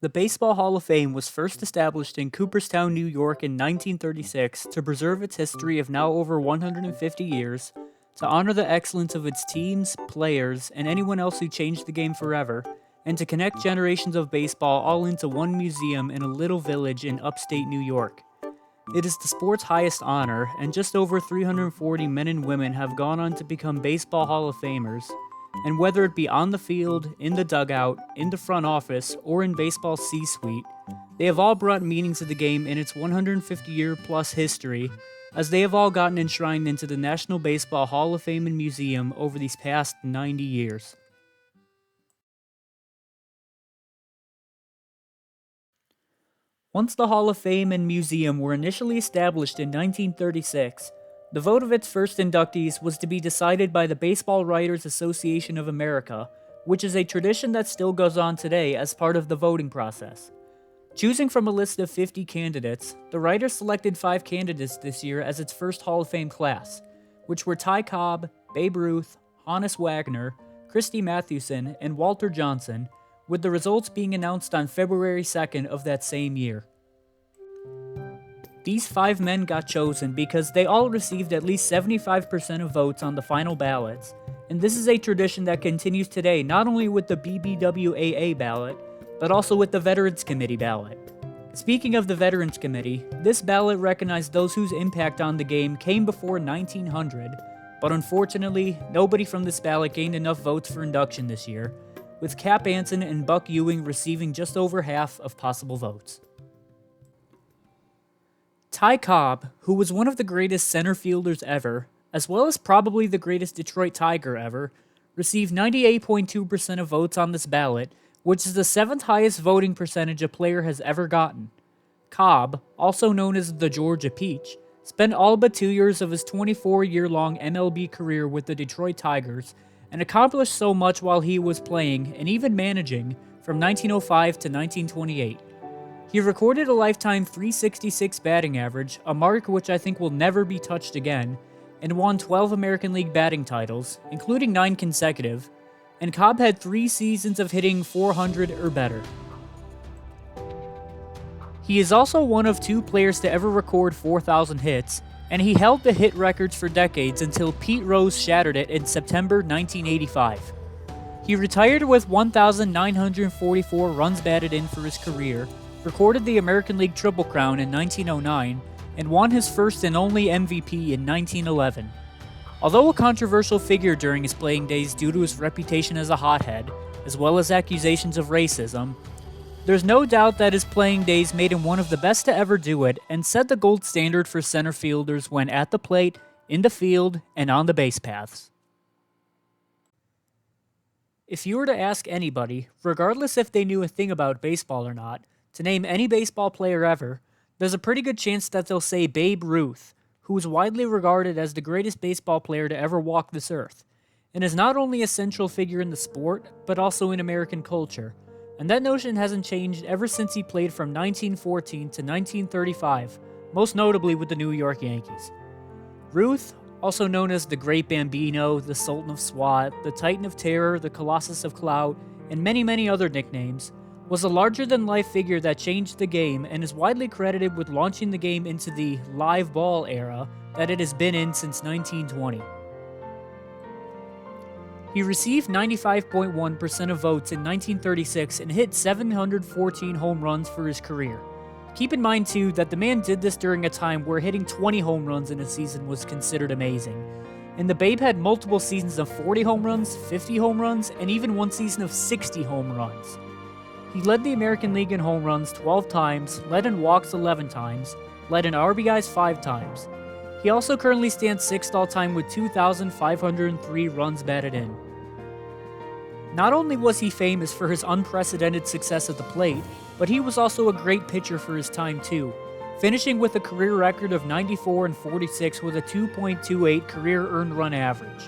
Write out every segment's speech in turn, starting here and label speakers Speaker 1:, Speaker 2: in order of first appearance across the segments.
Speaker 1: The Baseball Hall of Fame was first established in Cooperstown, New York in 1936 to preserve its history of now over 150 years, to honor the excellence of its teams, players, and anyone else who changed the game forever, and to connect generations of baseball all into one museum in a little village in upstate New York. It is the sport's highest honor, and just over 340 men and women have gone on to become Baseball Hall of Famers. And whether it be on the field, in the dugout, in the front office, or in baseball's C-suite, they have all brought meaning to the game in its 150-year-plus history, as they have all gotten enshrined into the National Baseball Hall of Fame and Museum over these past 90 years. Once the Hall of Fame and Museum were initially established in 1936, the vote of its first inductees was to be decided by the Baseball Writers Association of America, which is a tradition that still goes on today as part of the voting process. Choosing from a list of 50 candidates, the writers selected 5 candidates this year as its first Hall of Fame class, which were Ty Cobb, Babe Ruth, Honus Wagner, Christy Mathewson, and Walter Johnson, with the results being announced on February 2nd of that same year. These 5 men got chosen because they all received at least 75% of votes on the final ballots, and this is a tradition that continues today not only with the BBWAA ballot, but also with the Veterans Committee ballot. Speaking of the Veterans Committee, this ballot recognized those whose impact on the game came before 1900, but unfortunately, nobody from this ballot gained enough votes for induction this year, with Cap Anson and Buck Ewing receiving just over half of possible votes. Ty Cobb, who was one of the greatest center fielders ever, as well as probably the greatest Detroit Tiger ever, received 98.2% of votes on this ballot, which is the 7th highest voting percentage a player has ever gotten. Cobb, also known as the Georgia Peach, spent all but 2 years of his 24-year-long MLB career with the Detroit Tigers, and accomplished so much while he was playing and even managing from 1905 to 1928. He recorded a lifetime .366 batting average, a mark which I think will never be touched again, and won 12 American League batting titles, including 9 consecutive, and Cobb had 3 seasons of hitting .400 or better. He is also one of 2 players to ever record 4,000 hits, and he held the hit records for decades until Pete Rose shattered it in September 1985. He retired with 1,944 runs batted in for his career, recorded the American League Triple Crown in 1909, and won his first and only MVP in 1911. Although a controversial figure during his playing days due to his reputation as a hothead, as well as accusations of racism, there's no doubt that his playing days made him one of the best to ever do it and set the gold standard for center fielders when at the plate, in the field, and on the base paths. If you were to ask anybody, regardless if they knew a thing about baseball or not, to name any baseball player ever, there's a pretty good chance that they'll say Babe Ruth, who is widely regarded as the greatest baseball player to ever walk this earth, and is not only a central figure in the sport, but also in American culture, and that notion hasn't changed ever since he played from 1914 to 1935, most notably with the New York Yankees. Ruth, also known as the Great Bambino, the Sultan of Swat, the Titan of Terror, the Colossus of Clout, and many, many other nicknames, was a larger-than-life figure that changed the game and is widely credited with launching the game into the live ball era that it has been in since 1920. He received 95.1% of votes in 1936 and hit 714 home runs for his career. Keep in mind, too, that the man did this during a time where hitting 20 home runs in a season was considered amazing, and the Babe had multiple seasons of 40 home runs, 50 home runs, and even one season of 60 home runs. He led the American League in home runs 12 times, led in walks 11 times, led in RBIs 5 times. He also currently stands 6th all-time with 2,503 runs batted in. Not only was he famous for his unprecedented success at the plate, but he was also a great pitcher for his time too, finishing with a career record of 94 and 46 with a 2.28 career earned run average.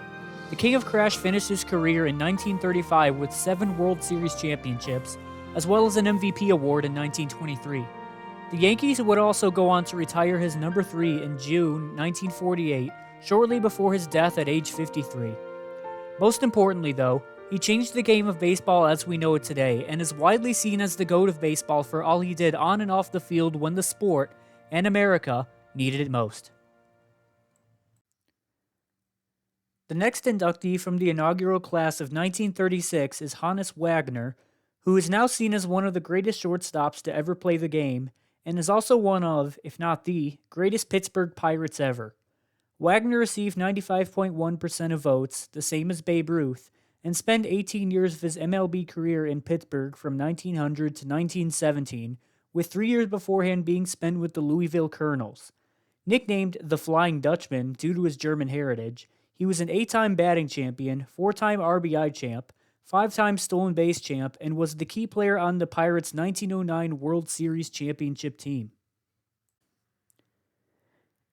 Speaker 1: The King of Crash finished his career in 1935 with 7 World Series championships, as well as an MVP award in 1923. The Yankees would also go on to retire his number 3 in June 1948, shortly before his death at age 53. Most importantly, though, He changed the game of baseball as we know it today, and is widely seen as the GOAT of baseball for all he did on and off the field when the sport, and America, needed it most. The next inductee from the inaugural class of 1936 is Honus Wagner, who is now seen as one of the greatest shortstops to ever play the game, and is also one of, if not the, greatest Pittsburgh Pirates ever. Wagner received 95.1% of votes, the same as Babe Ruth, and spent 18 years of his MLB career in Pittsburgh from 1900 to 1917, with 3 years beforehand being spent with the Louisville Colonels. Nicknamed the Flying Dutchman due to his German heritage, he was an 8-time batting champion, 4-time RBI champ, 5-time stolen base champ, and was the key player on the Pirates' 1909 World Series championship team.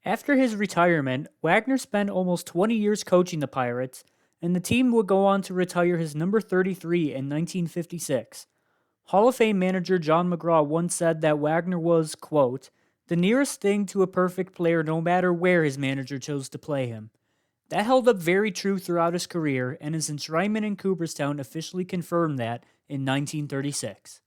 Speaker 1: After his retirement, Wagner spent almost 20 years coaching the Pirates, and the team would go on to retire his number 33 in 1956. Hall of Fame manager John McGraw once said that Wagner was, quote, the nearest thing to a perfect player no matter where his manager chose to play him. That held up very true throughout his career, and his enshrinement in Cooperstown officially confirmed that in 1936.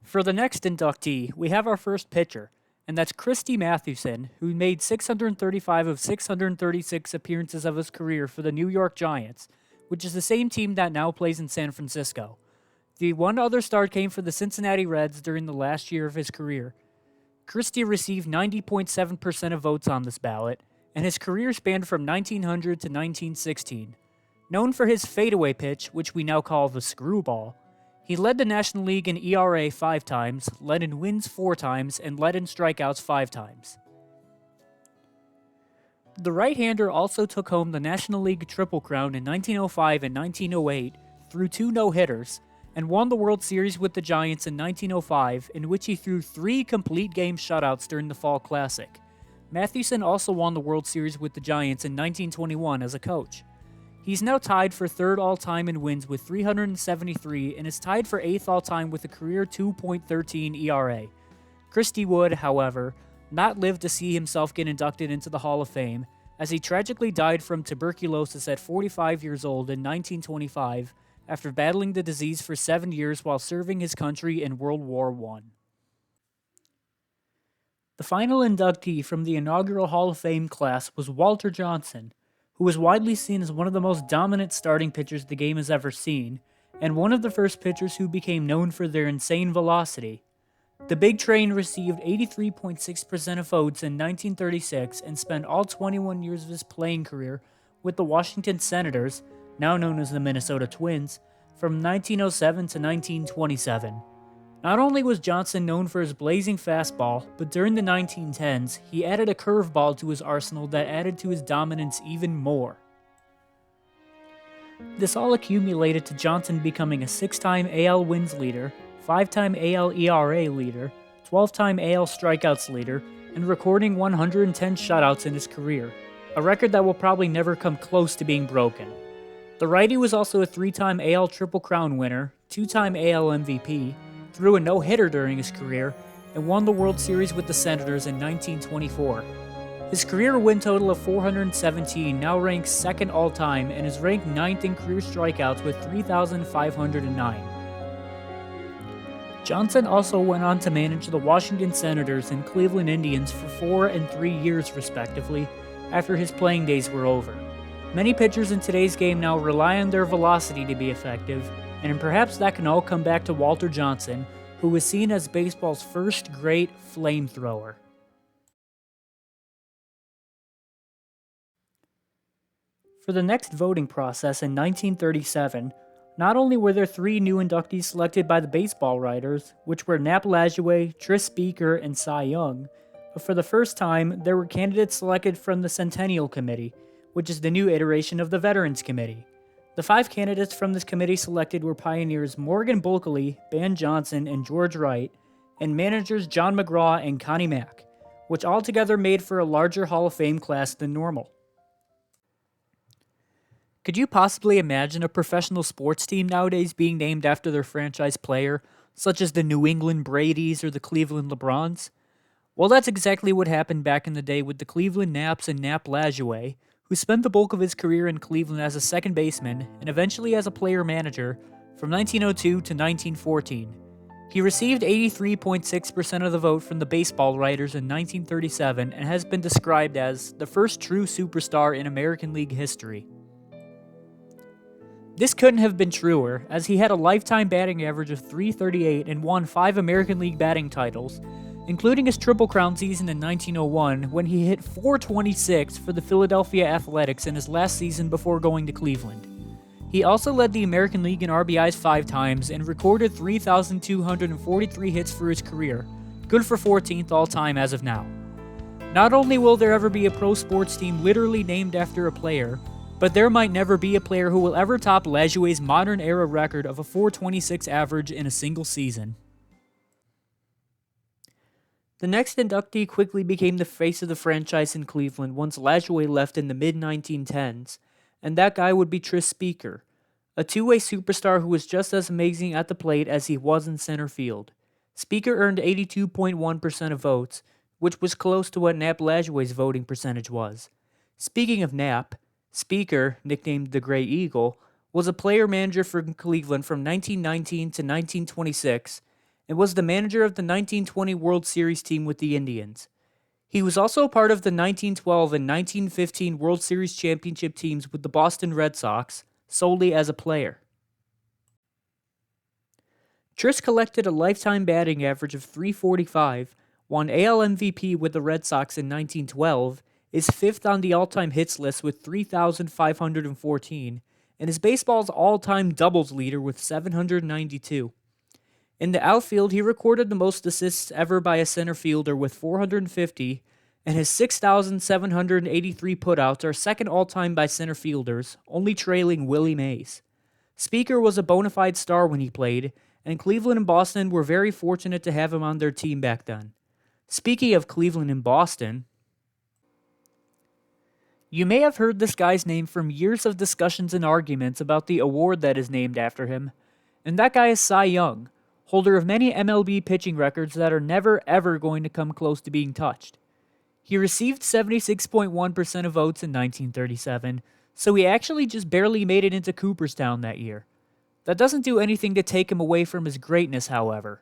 Speaker 1: For the next inductee, we have our first pitcher, and that's Christy Mathewson, who made 635 of 636 appearances of his career for the New York Giants, which is the same team that now plays in San Francisco. The one other start came for the Cincinnati Reds during the last year of his career. Christy received 90.7% of votes on this ballot, and his career spanned from 1900 to 1916. Known for his fadeaway pitch, which we now call the screwball, he led the National League in ERA 5 times, led in wins 4 times, and led in strikeouts 5 times. The right-hander also took home the National League Triple Crown in 1905 and 1908 through 2 no-hitters, and won the World Series with the Giants in 1905, in which he threw 3 complete-game shutouts during the Fall Classic. Mathewson also won the World Series with the Giants in 1921 as a coach. He's now tied for 3rd all-time in wins with 373 and is tied for 8th all-time with a career 2.13 ERA. Christy would, however, not live to see himself get inducted into the Hall of Fame, as he tragically died from tuberculosis at 45 years old in 1925 after battling the disease for 7 years while serving his country in World War I. The final inductee from the inaugural Hall of Fame class was Walter Johnson, who was widely seen as one of the most dominant starting pitchers the game has ever seen, and one of the first pitchers who became known for their insane velocity. The Big Train received 83.6% of votes in 1936 and spent all 21 years of his playing career with the Washington Senators, now known as the Minnesota Twins, from 1907 to 1927. Not only was Johnson known for his blazing fastball, but during the 1910s, he added a curveball to his arsenal that added to his dominance even more. This all accumulated to Johnson becoming a 6-time AL wins leader, 5-time AL ERA leader, 12-time AL strikeouts leader, and recording 110 shutouts in his career, a record that will probably never come close to being broken. The righty was also a 3-time AL Triple Crown winner, 2-time AL MVP, threw a no-hitter during his career, and won the World Series with the Senators in 1924. His career win total of 417 now ranks 2nd all-time and is ranked 9th in career strikeouts with 3,509. Johnson also went on to manage the Washington Senators and Cleveland Indians for 4 and 3 years respectively after his playing days were over. Many pitchers in today's game now rely on their velocity to be effective, and perhaps that can all come back to Walter Johnson, who was seen as baseball's first great flamethrower. For the next voting process in 1937, not only were there 3 new inductees selected by the baseball writers, which were Nap Lajoie, Tris Speaker, and Cy Young, but for the first time, there were candidates selected from the Centennial Committee, which is the new iteration of the Veterans Committee. The 5 candidates from this committee selected were pioneers Morgan Bulkeley, Ban Johnson, and George Wright, and managers John McGraw and Connie Mack, which altogether made for a larger Hall of Fame class than normal. Could you possibly imagine a professional sports team nowadays being named after their franchise player, such as the New England Bradys or the Cleveland LeBrons? Well, that's exactly what happened back in the day with the Cleveland Naps and Nap Lajoie, who spent the bulk of his career in Cleveland as a second baseman and eventually as a player-manager from 1902 to 1914. He received 83.6% of the vote from the baseball writers in 1937 and has been described as the first true superstar in American League history. This couldn't have been truer, as he had a lifetime batting average of .338 and won 5 American League batting titles, including his Triple Crown season in 1901 when he hit .426 for the Philadelphia Athletics in his last season before going to Cleveland. He also led the American League in RBIs 5 times and recorded 3,243 hits for his career, good for 14th all-time as of now. Not only will there ever be a pro sports team literally named after a player, but there might never be a player who will ever top Lajoie's modern-era record of a .426 average in a single season. The next inductee quickly became the face of the franchise in Cleveland once Lajoie left in the mid-1910s, and that guy would be Tris Speaker, a two-way superstar who was just as amazing at the plate as he was in center field. Speaker earned 82.1% of votes, which was close to what Nap Lajoie's voting percentage was. Speaking of Nap, Speaker, nicknamed the Gray Eagle, was a player-manager for Cleveland from 1919 to 1926, and was the manager of the 1920 World Series team with the Indians. He was also part of the 1912 and 1915 World Series championship teams with the Boston Red Sox, solely as a player. Tris collected a lifetime batting average of .345, won AL MVP with the Red Sox in 1912, is 5th on the all-time hits list with 3,514, and is baseball's all-time doubles leader with 792. In the outfield, he recorded the most assists ever by a center fielder with 450, and his 6,783 putouts are second all-time by center fielders, only trailing Willie Mays. Speaker was a bona fide star when he played, and Cleveland and Boston were very fortunate to have him on their team back then. Speaking of Cleveland and Boston, you may have heard this guy's name from years of discussions and arguments about the award that is named after him, and that guy is Cy Young, holder of many MLB pitching records that are never ever going to come close to being touched. He received 76.1% of votes in 1937, so he actually just barely made it into Cooperstown that year. That doesn't do anything to take him away from his greatness, however.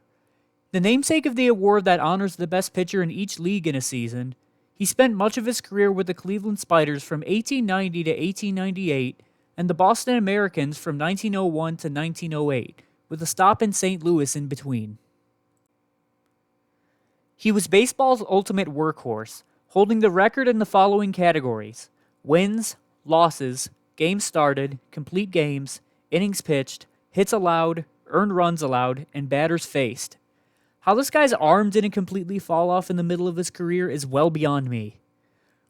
Speaker 1: The namesake of the award that honors the best pitcher in each league in a season, he spent much of his career with the Cleveland Spiders from 1890 to 1898, and the Boston Americans from 1901 to 1908, with a stop in St. Louis in between. He was baseball's ultimate workhorse, holding the record in the following categories: wins, losses, games started, complete games, innings pitched, hits allowed, earned runs allowed, and batters faced. How this guy's arm didn't completely fall off in the middle of his career is well beyond me.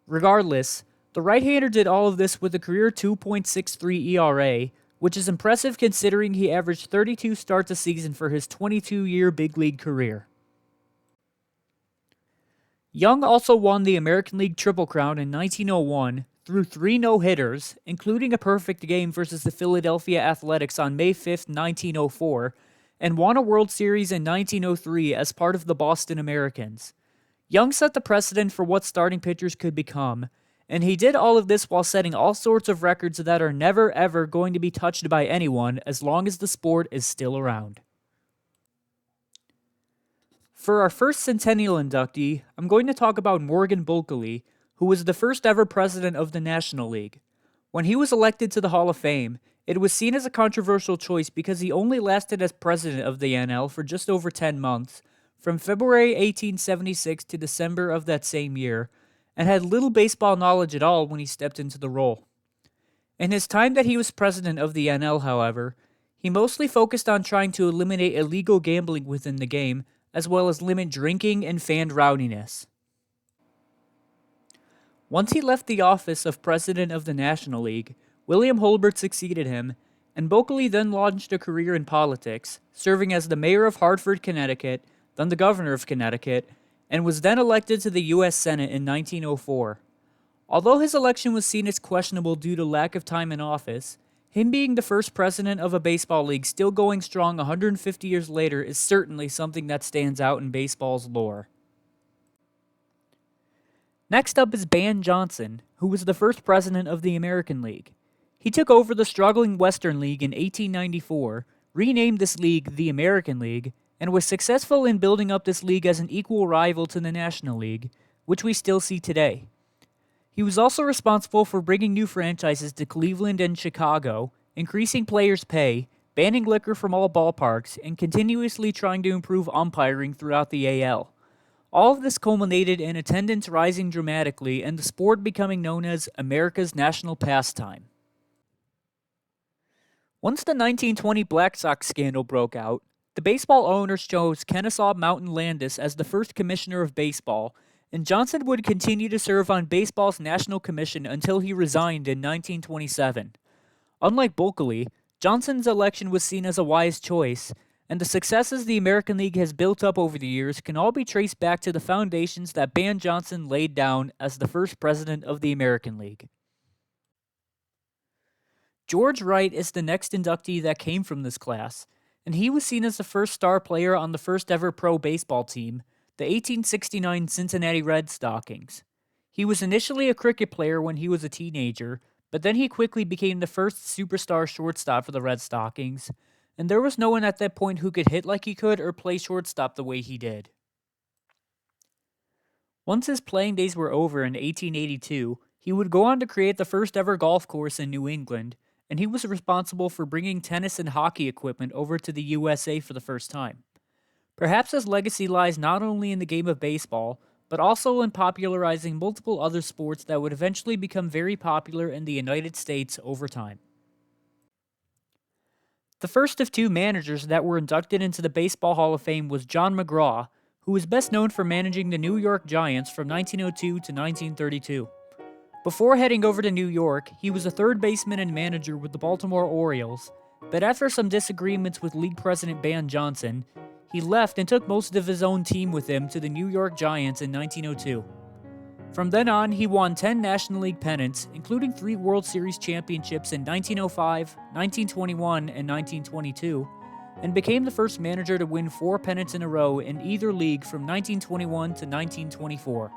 Speaker 1: Regardless, the right-hander did all of this with a career 2.63 ERA, which is impressive considering he averaged 32 starts a season for his 22-year big league career. Young also won the American League Triple Crown in 1901 through 3 no-hitters, including a perfect game versus the Philadelphia Athletics on May 5, 1904, and won a World Series in 1903 as part of the Boston Americans. Young set the precedent for what starting pitchers could become, and he did all of this while setting all sorts of records that are never ever going to be touched by anyone as long as the sport is still around. For our first centennial inductee, I'm going to talk about Morgan Bulkeley, who was the first ever president of the National League. When he was elected to the Hall of Fame, it was seen as a controversial choice because he only lasted as president of the NL for just over 10 months, from February 1876 to December of that same year, and had little baseball knowledge at all when he stepped into the role. In his time that he was president of the NL, however, he mostly focused on trying to eliminate illegal gambling within the game, as well as limit drinking and fan rowdiness. Once he left the office of president of the National League, William Holbert succeeded him, and Bulkeley then launched a career in politics, serving as the mayor of Hartford, Connecticut, then the governor of Connecticut, and was then elected to the U.S. Senate in 1904. Although his election was seen as questionable due to lack of time in office, him being the first president of a baseball league still going strong 150 years later is certainly something that stands out in baseball's lore. Next up is Ban Johnson, who was the first president of the American League. He took over the struggling Western League in 1894, renamed this league the American League, and was successful in building up this league as an equal rival to the National League, which we still see today. He was also responsible for bringing new franchises to Cleveland and Chicago, increasing players' pay, banning liquor from all ballparks, and continuously trying to improve umpiring throughout the AL. All of this culminated in attendance rising dramatically and the sport becoming known as America's national pastime. Once the 1920 Black Sox scandal broke out, the baseball owners chose Kennesaw Mountain Landis as the first commissioner of baseball, and Johnson would continue to serve on baseball's National Commission until he resigned in 1927. Unlike Bulkeley, Johnson's election was seen as a wise choice, and the successes the American League has built up over the years can all be traced back to the foundations that Ban Johnson laid down as the first president of the American League. George Wright is the next inductee that came from this class, and he was seen as the first star player on the first ever pro baseball team, the 1869 Cincinnati Red Stockings. He was initially a cricket player when he was a teenager, but then he quickly became the first superstar shortstop for the Red Stockings, and there was no one at that point who could hit like he could or play shortstop the way he did. Once his playing days were over in 1882, he would go on to create the first ever golf course in New England, and he was responsible for bringing tennis and hockey equipment over to the USA for the first time. Perhaps his legacy lies not only in the game of baseball, but also in popularizing multiple other sports that would eventually become very popular in the United States over time. The first of two managers that were inducted into the Baseball Hall of Fame was John McGraw, who was best known for managing the New York Giants from 1902 to 1932. Before heading over to New York, he was a third baseman and manager with the Baltimore Orioles, but after some disagreements with league president Ban Johnson, he left and took most of his own team with him to the New York Giants in 1902. From then on, he won 10 National League pennants, including 3 World Series championships in 1905, 1921, and 1922, and became the first manager to win 4 pennants in a row in either league from 1921 to 1924.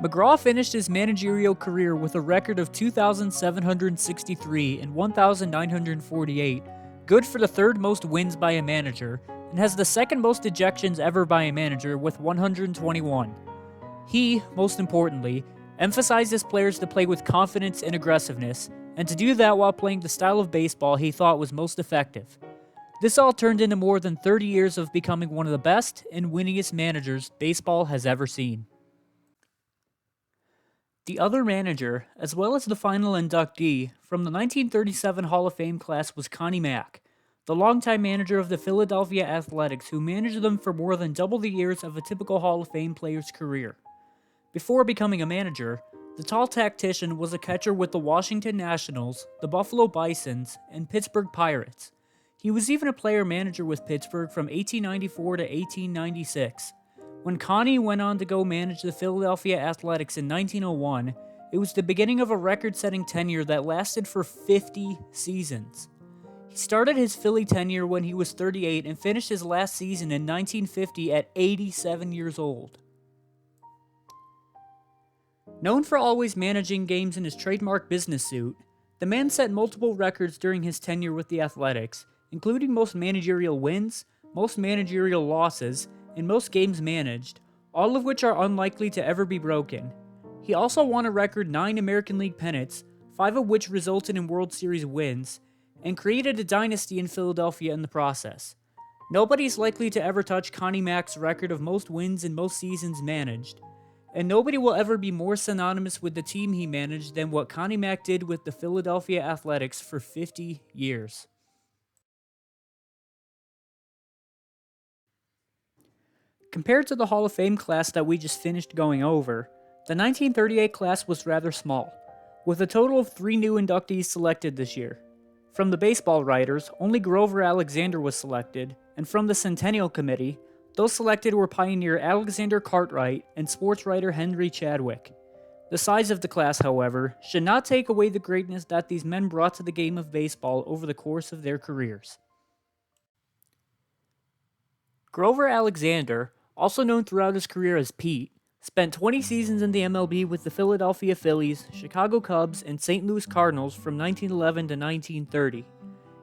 Speaker 1: McGraw finished his managerial career with a record of 2,763 and 1,948, good for the third most wins by a manager, and has the second most ejections ever by a manager with 121. He, most importantly, emphasized his players to play with confidence and aggressiveness, and to do that while playing the style of baseball he thought was most effective. This all turned into more than 30 years of becoming one of the best and winningest managers baseball has ever seen. The other manager, as well as the final inductee, from the 1937 Hall of Fame class was Connie Mack, the longtime manager of the Philadelphia Athletics who managed them for more than double the years of a typical Hall of Fame player's career. Before becoming a manager, the tall tactician was a catcher with the Washington Nationals, the Buffalo Bisons, and Pittsburgh Pirates. He was even a player-manager with Pittsburgh from 1894 to 1896. When Connie went on to go manage the Philadelphia Athletics in 1901, it was the beginning of a record-setting tenure that lasted for 50 seasons. He started his Philly tenure when he was 38 and finished his last season in 1950 at 87 years old. Known for always managing games in his trademark business suit, the man set multiple records during his tenure with the Athletics, including most managerial wins, most managerial losses, and most games managed, all of which are unlikely to ever be broken. He also won a record 9 American League pennants, 5 of which resulted in World Series wins, and created a dynasty in Philadelphia in the process. Nobody's likely to ever touch Connie Mack's record of most wins in most seasons managed, and nobody will ever be more synonymous with the team he managed than what Connie Mack did with the Philadelphia Athletics for 50 years. Compared to the Hall of Fame class that we just finished going over, the 1938 class was rather small, with a total of 3 new inductees selected this year. From the baseball writers, only Grover Alexander was selected, and from the Centennial Committee, those selected were pioneer Alexander Cartwright and sports writer Henry Chadwick. The size of the class, however, should not take away the greatness that these men brought to the game of baseball over the course of their careers. Grover Alexander, also known throughout his career as Pete, Spent 20 seasons in the MLB with the Philadelphia Phillies, Chicago Cubs, and St. Louis Cardinals from 1911 to 1930.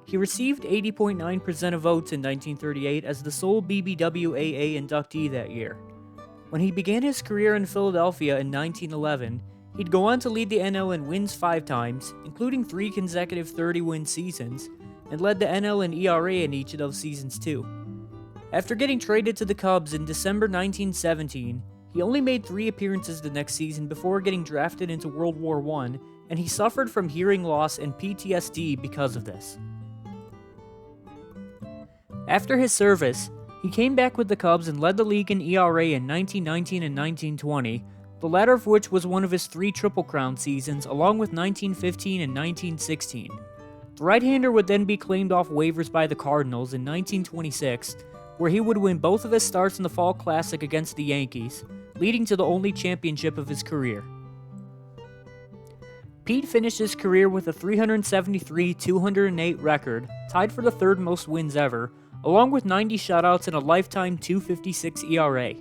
Speaker 1: He received 80.9% of votes in 1938 as the sole BBWAA inductee that year. When he began his career in Philadelphia in 1911, he'd go on to lead the NL in wins 5 times, including 3 consecutive 30-win seasons, and led the NL in ERA in each of those seasons too. After getting traded to the Cubs in December 1917, he only made 3 appearances the next season before getting drafted into World War I, and he suffered from hearing loss and PTSD because of this. After his service, he came back with the Cubs and led the league in ERA in 1919 and 1920, the latter of which was one of his 3 Triple Crown seasons, along with 1915 and 1916. The right-hander would then be claimed off waivers by the Cardinals in 1926, where he would win both of his starts in the Fall Classic against the Yankees, leading to the only championship of his career. Pete finished his career with a 373-208 record, tied for the 3rd most wins ever, along with 90 shutouts and a lifetime .256 ERA.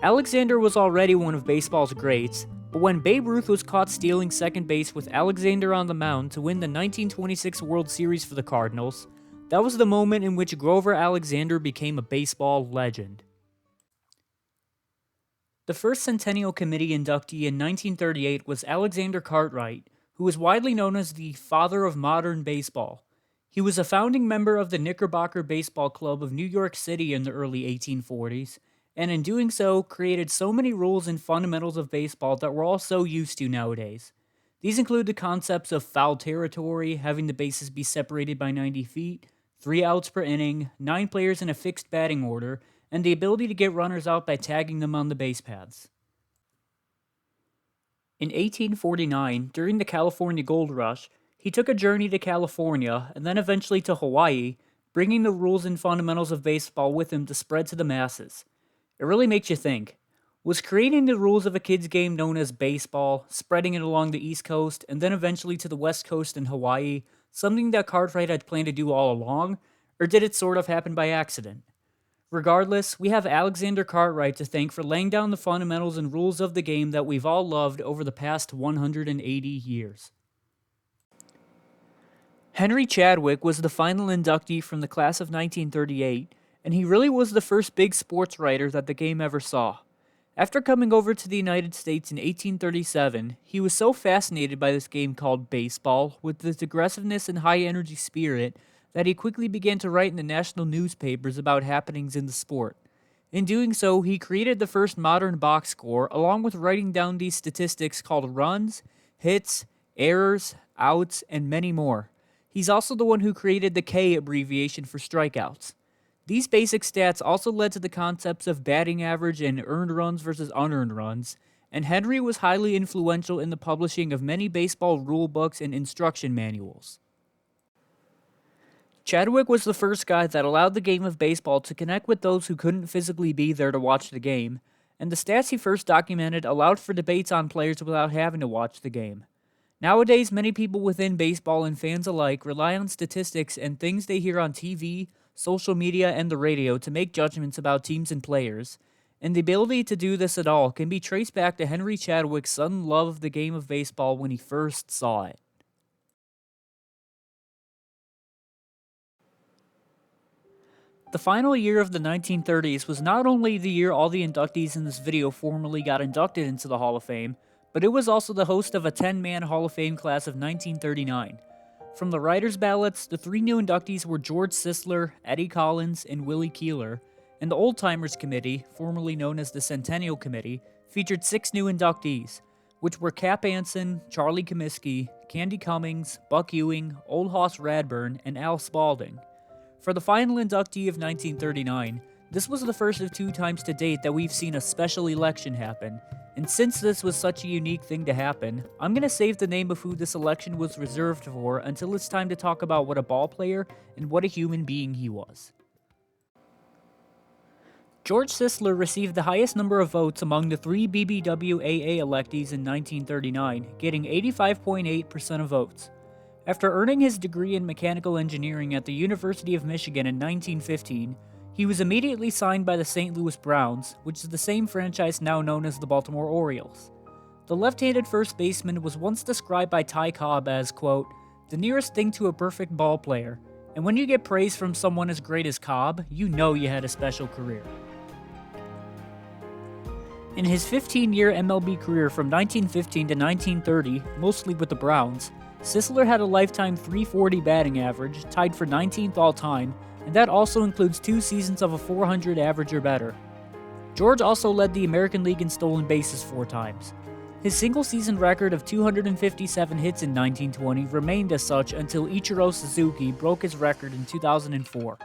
Speaker 1: Alexander was already one of baseball's greats, but when Babe Ruth was caught stealing second base with Alexander on the mound to win the 1926 World Series for the Cardinals, that was the moment in which Grover Alexander became a baseball legend. The first Centennial Committee inductee in 1938 was Alexander Cartwright, who was widely known as the father of modern baseball. He was a founding member of the Knickerbocker Baseball Club of New York City in the early 1840s, and in doing so, created so many rules and fundamentals of baseball that we're all so used to nowadays. These include the concepts of foul territory, having the bases be separated by 90 feet, 3 outs per inning, 9 players in a fixed batting order, and the ability to get runners out by tagging them on the base paths. In 1849, during the California Gold Rush, he took a journey to California and then eventually to Hawaii, bringing the rules and fundamentals of baseball with him to spread to the masses. It really makes you think. Was creating the rules of a kid's game known as baseball, spreading it along the East Coast, and then eventually to the West Coast and Hawaii, something that Cartwright had planned to do all along, or did it sort of happen by accident? Regardless, we have Alexander Cartwright to thank for laying down the fundamentals and rules of the game that we've all loved over the past 180 years. Henry Chadwick was the final inductee from the class of 1938, and he really was the first big sports writer that the game ever saw. After coming over to the United States in 1837, he was so fascinated by this game called baseball, with its aggressiveness and high-energy spirit, that he quickly began to write in the national newspapers about happenings in the sport. In doing so, he created the first modern box score, along with writing down these statistics called runs, hits, errors, outs, and many more. He's also the one who created the K abbreviation for strikeouts. These basic stats also led to the concepts of batting average and earned runs versus unearned runs, and Henry was highly influential in the publishing of many baseball rule books and instruction manuals. Chadwick was the first guy that allowed the game of baseball to connect with those who couldn't physically be there to watch the game, and the stats he first documented allowed for debates on players without having to watch the game. Nowadays, many people within baseball and fans alike rely on statistics and things they hear on TV, social media, and the radio to make judgments about teams and players, and the ability to do this at all can be traced back to Henry Chadwick's sudden love of the game of baseball when he first saw it. The final year of the 1930s was not only the year all the inductees in this video formally got inducted into the Hall of Fame, but it was also the host of a 10-man Hall of Fame class of 1939. From the writers' ballots, the 3 new inductees were George Sisler, Eddie Collins, and Willie Keeler, and the Old Timers Committee, formerly known as the Centennial Committee, featured 6 new inductees, which were Cap Anson, Charlie Comiskey, Candy Cummings, Buck Ewing, Old Hoss Radbourn, and Al Spalding. For the final inductee of 1939, this was the first of 2 times to date that we've seen a special election happen, and since this was such a unique thing to happen, I'm going to save the name of who this election was reserved for until it's time to talk about what a ball player and what a human being he was. George Sisler received the highest number of votes among the 3 BBWAA electees in 1939, getting 85.8% of votes. After earning his degree in mechanical engineering at the University of Michigan in 1915, He was immediately signed by the St. Louis Browns, which is the same franchise now known as the Baltimore Orioles. The left-handed first baseman was once described by Ty Cobb as, quote, the nearest thing to a perfect ball player, and when you get praise from someone as great as Cobb, you know you had a special career. In his 15-year MLB career from 1915 to 1930, mostly with the Browns, Sisler had a lifetime .340 batting average, tied for 19th all-time, and that also includes 2 seasons of a .400 average or better. George also led the American League in stolen bases 4 times. His single-season record of 257 hits in 1920 remained as such until Ichiro Suzuki broke his record in 2004.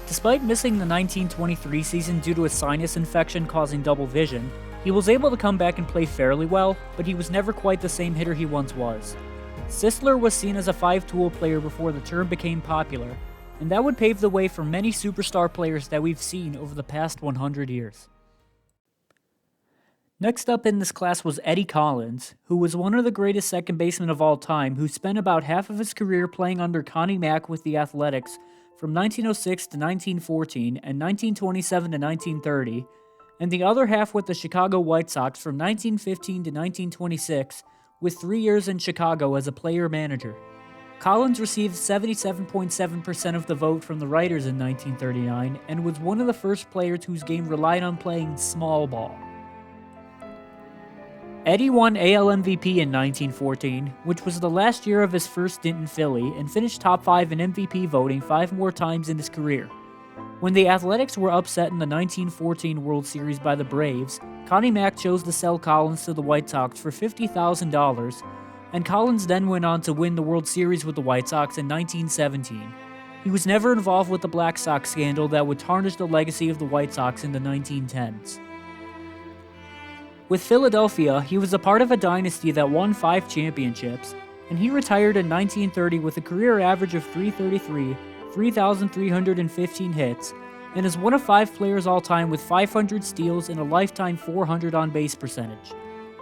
Speaker 1: Despite missing the 1923 season due to a sinus infection causing double vision, he was able to come back and play fairly well, but he was never quite the same hitter he once was. Sisler was seen as a 5-tool player before the term became popular, and that would pave the way for many superstar players that we've seen over the past 100 years. Next up in this class was Eddie Collins, who was one of the greatest second basemen of all time, who spent about half of his career playing under Connie Mack with the Athletics from 1906 to 1914 and 1927 to 1930, and the other half with the Chicago White Sox from 1915 to 1926, with 3 years in Chicago as a player-manager. Collins received 77.7% of the vote from the writers in 1939 and was one of the first players whose game relied on playing small ball. Eddie won AL MVP in 1914, which was the last year of his first stint in Philly, and finished top 5 in MVP voting 5 more times in his career. When the Athletics were upset in the 1914 World Series by the Braves, Connie Mack chose to sell Collins to the White Sox for $50,000, and Collins then went on to win the World Series with the White Sox in 1917. He was never involved with the Black Sox scandal that would tarnish the legacy of the White Sox in the 1910s. With Philadelphia, he was a part of a dynasty that won 5 championships, and he retired in 1930 with a career average of .333, 3,315 hits, and is one of 5 players all-time with 500 steals and a lifetime .400 on-base percentage.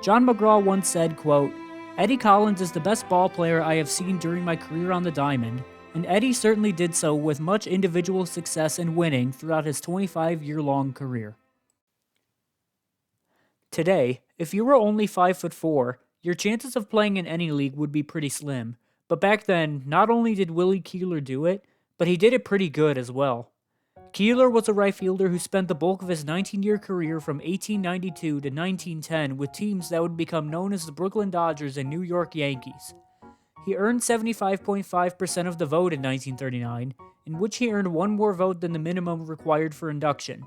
Speaker 1: John McGraw once said, quote, Eddie Collins is the best ball player I have seen during my career on the diamond, and Eddie certainly did so with much individual success and winning throughout his 25-year-long career. Today, if you were only 5'4", your chances of playing in any league would be pretty slim, but back then, not only did Willie Keeler do it, but he did it pretty good as well. Keeler was a right fielder who spent the bulk of his 19-year career from 1892 to 1910 with teams that would become known as the Brooklyn Dodgers and New York Yankees. He earned 75.5% of the vote in 1939, in which he earned 1 more vote than the minimum required for induction.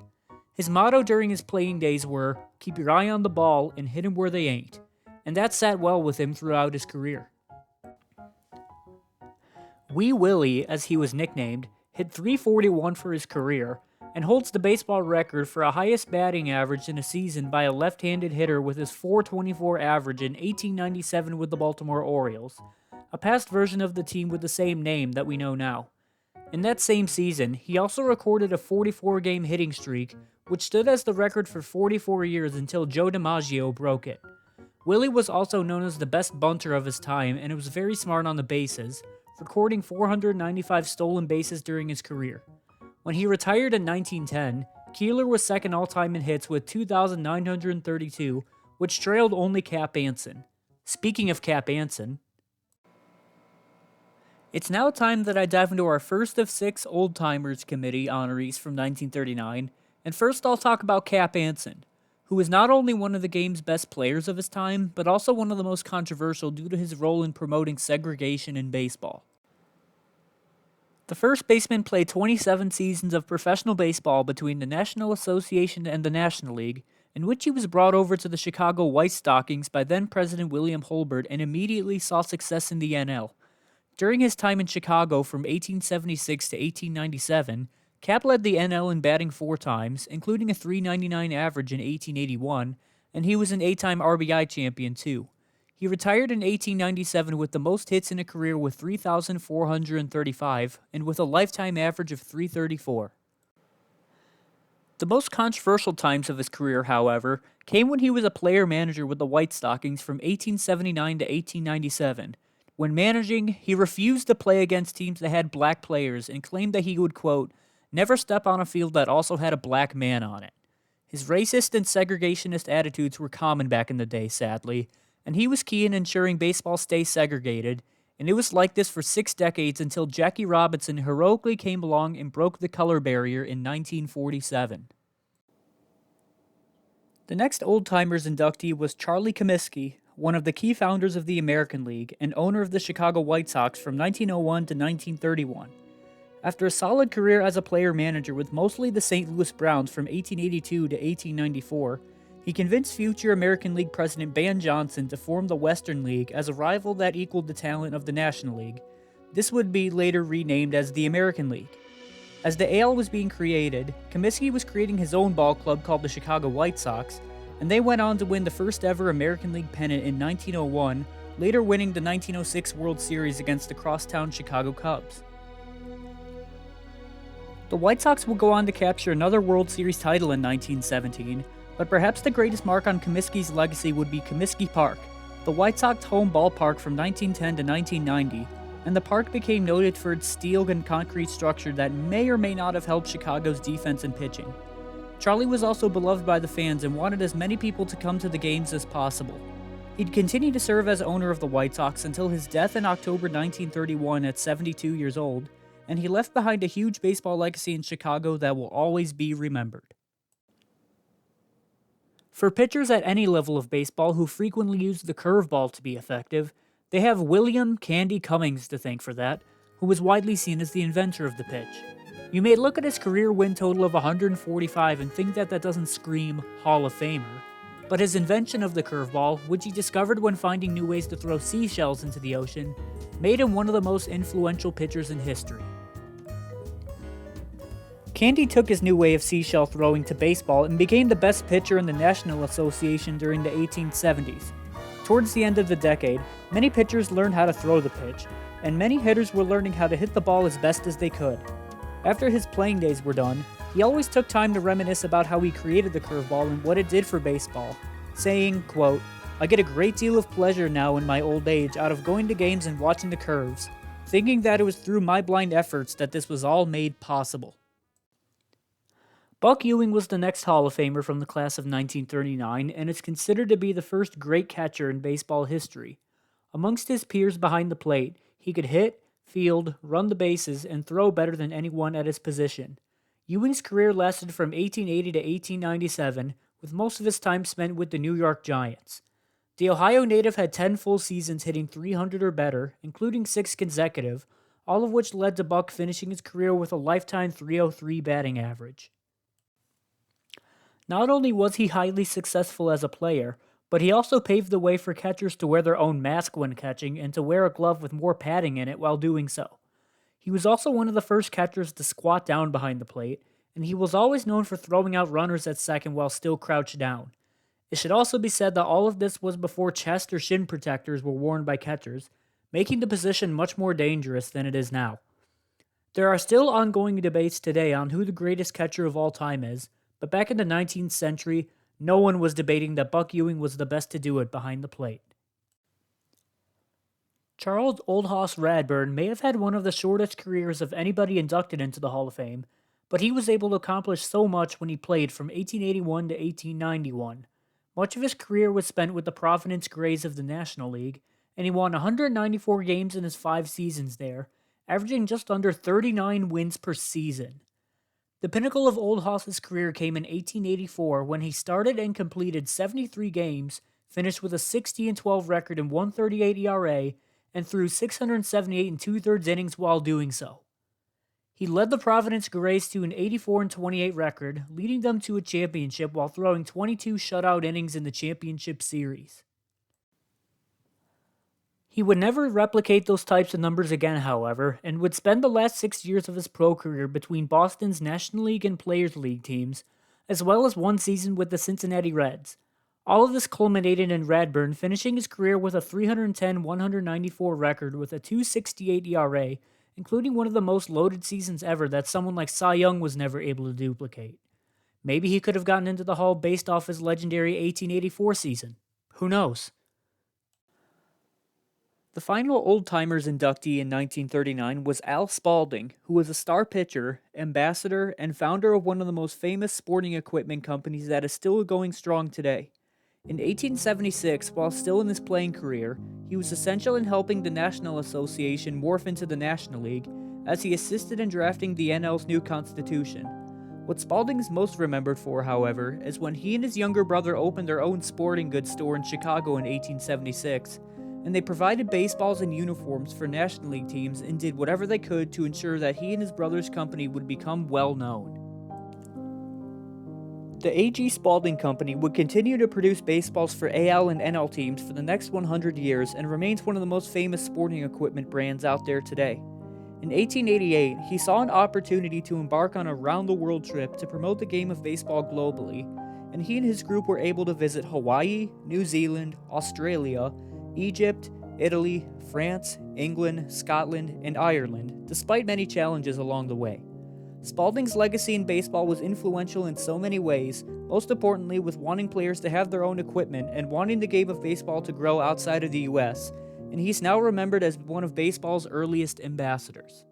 Speaker 1: His motto during his playing days were, keep your eye on the ball and hit 'em where they ain't, and that sat well with him throughout his career. Wee Willie, as he was nicknamed, hit .341 for his career, and holds the baseball record for a highest batting average in a season by a left-handed hitter with his .424 average in 1897 with the Baltimore Orioles, a past version of the team with the same name that we know now. In that same season, he also recorded a 44-game hitting streak, which stood as the record for 44 years until Joe DiMaggio broke it. Willie was also known as the best bunter of his time and was very smart on the bases, recording 495 stolen bases during his career. When he retired in 1910, Keeler was second all-time in hits with 2,932, which trailed only Cap Anson. Speaking of Cap Anson, it's now time that I dive into our first of 6 Old Timers Committee honorees from 1939, and first I'll talk about Cap Anson, who was not only one of the game's best players of his time, but also one of the most controversial due to his role in promoting segregation in baseball. The first baseman played 27 seasons of professional baseball between the National Association and the National League, in which he was brought over to the Chicago White Stockings by then-President William Holbert and immediately saw success in the NL. During his time in Chicago from 1876 to 1897, Cap led the NL in batting 4 times, including a .399 average in 1881, and he was an 8-time RBI champion too. He retired in 1897 with the most hits in a career with 3,435, and with a lifetime average of .334. The most controversial times of his career, however, came when he was a player-manager with the White Stockings from 1879 to 1897. When managing, he refused to play against teams that had black players and claimed that he would, quote, never step on a field that also had a black man on it. His racist and segregationist attitudes were common back in the day, sadly, and he was key in ensuring baseball stay segregated, and it was like this for 6 decades until Jackie Robinson heroically came along and broke the color barrier in 1947. The next Old Timers inductee was Charlie Comiskey, one of the key founders of the American League and owner of the Chicago White Sox from 1901 to 1931. After a solid career as a player-manager with mostly the St. Louis Browns from 1882 to 1894, he convinced future American League president Ban Johnson to form the Western League as a rival that equaled the talent of the National League. This would be later renamed as the American League. As the AL was being created, Comiskey was creating his own ball club called the Chicago White Sox, and they went on to win the first ever American League pennant in 1901, later winning the 1906 World Series against the crosstown Chicago Cubs. The White Sox would go on to capture another World Series title in 1917, but perhaps the greatest mark on Comiskey's legacy would be Comiskey Park, the White Sox home ballpark from 1910 to 1990, and the park became noted for its steel and concrete structure that may or may not have helped Chicago's defense and pitching. Charlie was also beloved by the fans and wanted as many people to come to the games as possible. He'd continue to serve as owner of the White Sox until his death in October 1931 at 72 years old, and he left behind a huge baseball legacy in Chicago that will always be remembered. For pitchers at any level of baseball who frequently use the curveball to be effective, they have William "Candy" Cummings to thank for that, who was widely seen as the inventor of the pitch. You may look at his career win total of 145 and think that doesn't scream Hall of Famer, but his invention of the curveball, which he discovered when finding new ways to throw seashells into the ocean, made him one of the most influential pitchers in history. Candy took his new way of seashell throwing to baseball and became the best pitcher in the National Association during the 1870s. Towards the end of the decade, many pitchers learned how to throw the pitch, and many hitters were learning how to hit the ball as best as they could. After his playing days were done, he always took time to reminisce about how he created the curveball and what it did for baseball, saying, quote, I get a great deal of pleasure now in my old age out of going to games and watching the curves, thinking that it was through my blind efforts that this was all made possible. Buck Ewing was the next Hall of Famer from the class of 1939 and is considered to be the first great catcher in baseball history. Amongst his peers behind the plate, he could hit, field, run the bases, and throw better than anyone at his position. Ewing's career lasted from 1880 to 1897, with most of his time spent with the New York Giants. The Ohio native had 10 full seasons hitting .300 or better, including 6 consecutive, all of which led to Buck finishing his career with a lifetime .303 batting average. Not only was he highly successful as a player, but he also paved the way for catchers to wear their own mask when catching and to wear a glove with more padding in it while doing so. He was also one of the first catchers to squat down behind the plate, and he was always known for throwing out runners at second while still crouched down. It should also be said that all of this was before chest or shin protectors were worn by catchers, making the position much more dangerous than it is now. There are still ongoing debates today on who the greatest catcher of all time is, but back in the 19th century, no one was debating that Buck Ewing was the best to do it behind the plate. Charles "Old Hoss" Radbourn may have had one of the shortest careers of anybody inducted into the Hall of Fame, but he was able to accomplish so much when he played from 1881 to 1891. Much of his career was spent with the Providence Grays of the National League, and he won 194 games in his 5 seasons there, averaging just under 39 wins per season. The pinnacle of Old Hoss's career came in 1884 when he started and completed 73 games, finished with a 60-12 record and 1.38 ERA, and threw 678 2/3 innings while doing so. He led the Providence Grays to an 84-28 record, leading them to a championship while throwing 22 shutout innings in the championship series. He would never replicate those types of numbers again, however, and would spend the last 6 years of his pro career between Boston's National League and Players League teams, as well as 1 season with the Cincinnati Reds. All of this culminated in Radbourn finishing his career with a 310-194 record with a 2.68 ERA, including one of the most loaded seasons ever that someone like Cy Young was never able to duplicate. Maybe he could have gotten into the Hall based off his legendary 1884 season. Who knows? The final Old Timers inductee in 1939 was Al Spalding, who was a star pitcher, ambassador, and founder of one of the most famous sporting equipment companies that is still going strong today. In 1876, while still in his playing career, he was essential in helping the National Association morph into the National League, as he assisted in drafting the NL's new constitution. What Spalding is most remembered for, however, is when he and his younger brother opened their own sporting goods store in Chicago in 1876, and they provided baseballs and uniforms for National League teams and did whatever they could to ensure that he and his brother's company would become well known. The A.G. Spalding Company would continue to produce baseballs for AL and NL teams for the next 100 years and remains one of the most famous sporting equipment brands out there today. In 1888, he saw an opportunity to embark on a round-the-world trip to promote the game of baseball globally, and he and his group were able to visit Hawaii, New Zealand, Australia, Egypt, Italy, France, England, Scotland, and Ireland, despite many challenges along the way. Spalding's legacy in baseball was influential in so many ways, most importantly with wanting players to have their own equipment and wanting the game of baseball to grow outside of the US, and he's now remembered as one of baseball's earliest ambassadors.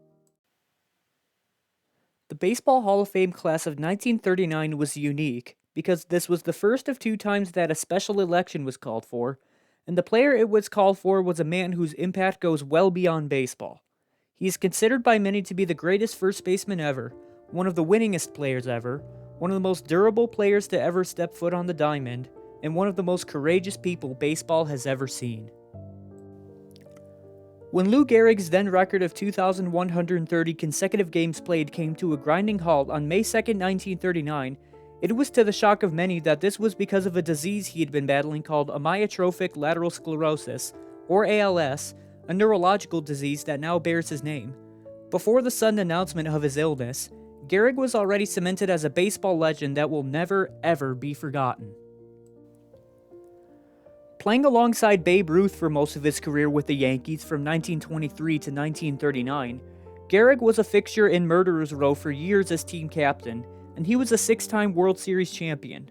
Speaker 1: The Baseball Hall of Fame class of 1939 was unique because this was the first of 2 times that a special election was called for, and the player it was called for was a man whose impact goes well beyond baseball. He is considered by many to be the greatest first baseman ever, one of the winningest players ever, one of the most durable players to ever step foot on the diamond, and one of the most courageous people baseball has ever seen. When Lou Gehrig's then record of 2,130 consecutive games played came to a grinding halt on May 2, 1939, it was to the shock of many that this was because of a disease he had been battling called amyotrophic lateral sclerosis, or ALS, a neurological disease that now bears his name. Before the sudden announcement of his illness, Gehrig was already cemented as a baseball legend that will never, ever be forgotten. Playing alongside Babe Ruth for most of his career with the Yankees from 1923 to 1939, Gehrig was a fixture in Murderers Row for years as team captain, and he was a 6-time World Series champion.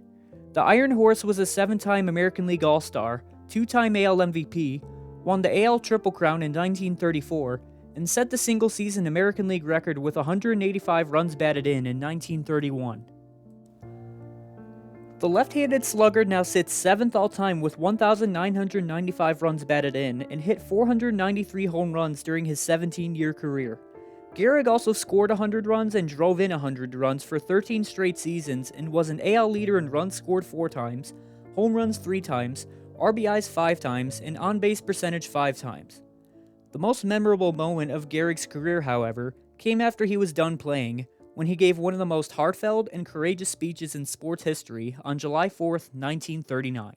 Speaker 1: The Iron Horse was a 7-time American League All-Star, 2-time AL MVP, won the AL Triple Crown in 1934, and set the single-season American League record with 185 runs batted in 1931. The left-handed slugger now sits 7th all-time with 1,995 runs batted in and hit 493 home runs during his 17-year career. Gehrig also scored 100 runs and drove in 100 runs for 13 straight seasons and was an AL leader in runs scored 4 times, home runs 3 times, RBIs 5 times, and on-base percentage 5 times. The most memorable moment of Gehrig's career, however, came after he was done playing, when he gave one of the most heartfelt and courageous speeches in sports history on July 4th, 1939.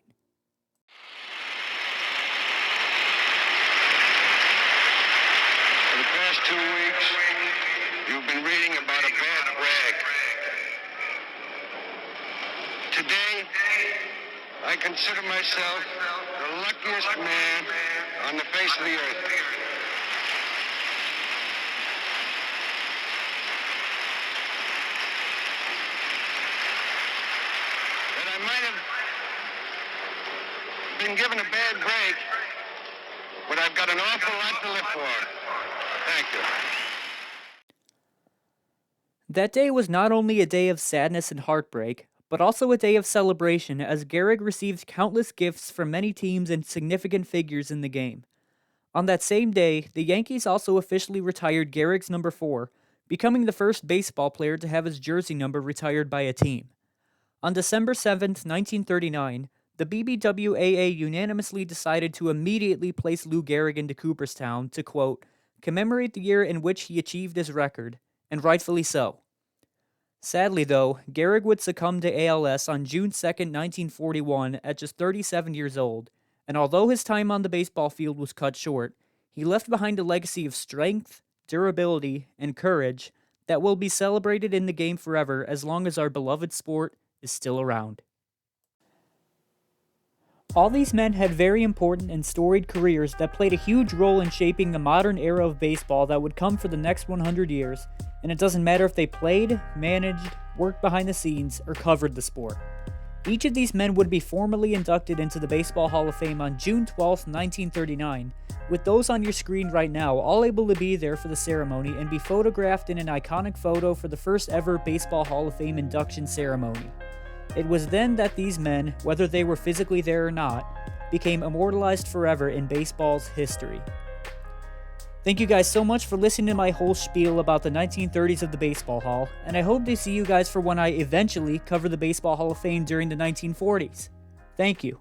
Speaker 2: For the past 2 weeks, you've been reading about a bad rag. Today, I consider myself the luckiest man on the face of the earth. That I might have been given a bad break, but I've got an awful lot to live for. Thank you.
Speaker 1: That day was not only a day of sadness and heartbreak, but also a day of celebration as Gehrig received countless gifts from many teams and significant figures in the game. On that same day, the Yankees also officially retired Gehrig's number 4, becoming the first baseball player to have his jersey number retired by a team. On December 7, 1939, the BBWAA unanimously decided to immediately place Lou Gehrig into Cooperstown to, quote, commemorate the year in which he achieved his record, and rightfully so. Sadly, though, Gehrig would succumb to ALS on June 2, 1941, at just 37 years old, and although his time on the baseball field was cut short, he left behind a legacy of strength, durability, and courage that will be celebrated in the game forever as long as our beloved sport is still around. All these men had very important and storied careers that played a huge role in shaping the modern era of baseball that would come for the next 100 years, and it doesn't matter if they played, managed, worked behind the scenes, or covered the sport. Each of these men would be formally inducted into the Baseball Hall of Fame on June 12, 1939, with those on your screen right now all able to be there for the ceremony and be photographed in an iconic photo for the first ever Baseball Hall of Fame induction ceremony. It was then that these men, whether they were physically there or not, became immortalized forever in baseball's history. Thank you guys so much for listening to my whole spiel about the 1930s of the Baseball Hall, and I hope to see you guys for when I eventually cover the Baseball Hall of Fame during the 1940s. Thank you.